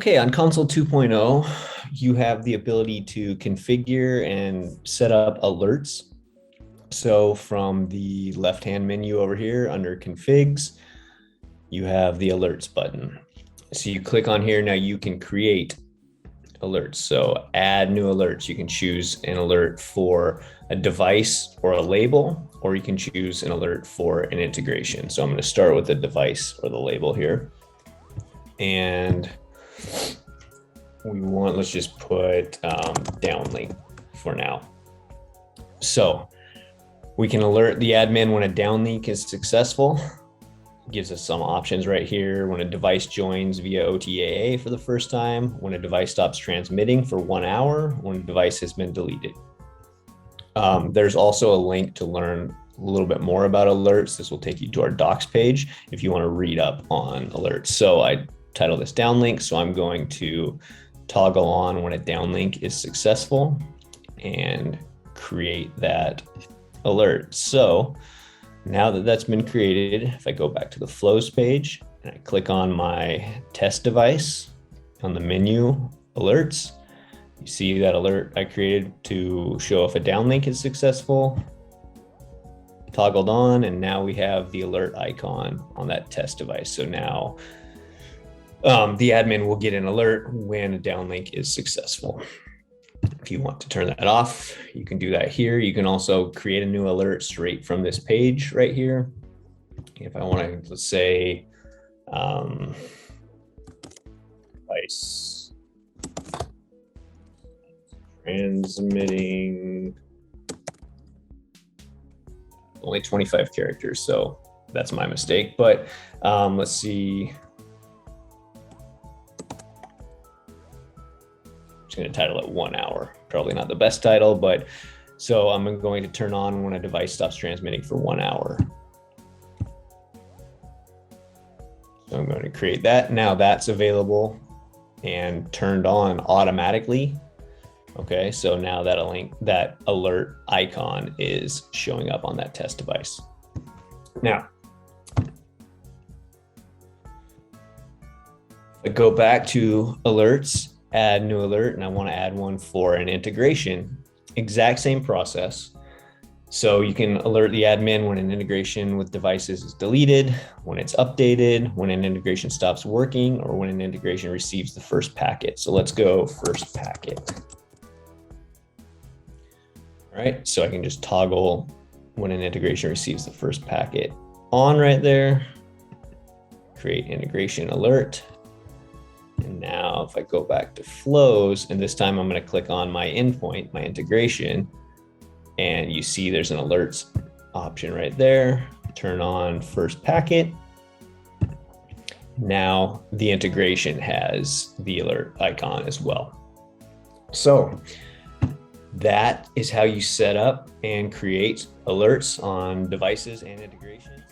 Okay, on console 2.0, you have the ability to configure and set up alerts. So from the left-hand menu over here under configs, you have the alerts button. So you click on here, now you can create alerts. So add new alerts. You can choose an alert for a device or a label, or you can choose an alert for an integration. So I'm going to start with the device or the label here. And let's just put downlink for now. So we can alert the admin when a downlink is successful. It gives us some options right here. When a device joins via OTAA for the first time, when a device stops transmitting for 1 hour, when a device has been deleted. There's also a link to learn a little bit more about alerts. This will take you to our docs page if you want to read up on alerts. So I title this downlink. So I'm going to toggle on when a downlink is successful and create that alert. So now that that's been created, if I go back to the flows page and I click on my test device on the menu alerts, you see that alert I created to show if a downlink is successful, toggled on, and now we have the alert icon on that test device. So now the admin will get an alert when a downlink is successful. If you want to turn that off, you can do that here. You can also create a new alert straight from this page right here. If I want to, let's say, device transmitting only 25 characters, so that's my mistake. But let's see. Going to title it 1 hour. Probably not the best title, but so I'm going to turn on when a device stops transmitting for 1 hour. So I'm going to create that. Now that's available and turned on automatically. Okay, so now that alert icon is showing up on that test device. Now, if I go back to alerts, add new alert, and I want to add one for an integration. Exact same process. So you can alert the admin when an integration with devices is deleted, when it's updated, when an integration stops working, or when an integration receives the first packet. So let's go first packet. All right, so I can just toggle when an integration receives the first packet on right there, create integration alert. And now if I go back to flows, and this time I'm going to click on my endpoint, my integration, and you see there's an alerts option right there. Turn on first packet. Now the integration has the alert icon as well. So that is how you set up and create alerts on devices and integrations.